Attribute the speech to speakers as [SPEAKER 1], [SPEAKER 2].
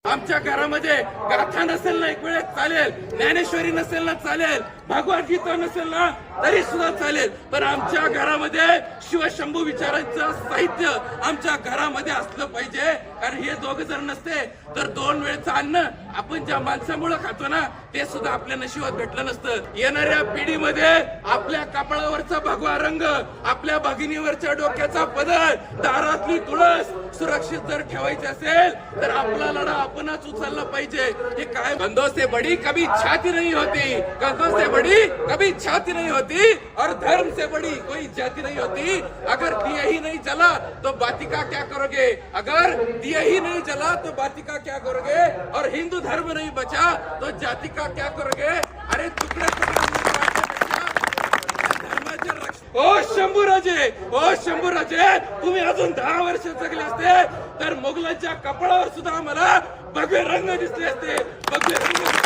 [SPEAKER 1] आमच्या घरामध्ये गाथा नसेल ना एक वेळेस चालेल, ज्ञानेश्वरी नसेल ना चालेल, भगवद्गीता नसेल ना तरी सुद्धा चालेल, पण आमच्या घरामध्ये शिवशंभू विचारांचं साहित्य आमच्या घरामध्ये असलं पाहिजे. कारण हे दोघं जर नसते तर 2 वेळचं अन्न आपण ज्या माणसामुळे खातो ना ते सुद्धा आपल्या नशिबात भेटलं नसतं. येणाऱ्या पिढीमध्ये आपल्या कपाळावरचा भगवा रंग, आपल्या भगिनीवरच्या डोक्याचा पदर, दारातली तुळस सुरक्षित जर ठेवायची असेल तर आपला लढा आपणच उचलला पाहिजे. हे काय, कंधों से बड़ी कभी छाती नहीं होती, कंधों से बड़ी कभी छाती नहीं होती, और धर्म से बड़ी कोई जाति नहीं होती. अगर दिया ही नहीं जला तो बाती का क्या करोगे, अगर दिया ही नहीं जला तो बाती का क्या करोगे, और हिंदू धर्म नहीं बचा तो जाति का क्या करोगे. अरे तुकडे ओ शंभूराजे, ओ शंभूराजे, तुम्ही अजून 10 वर्ष जगले असते तर मोगलांच्या कपाळावर सुद्धा आम्हाला भगवे रंग दिसले असते. भगवे रंग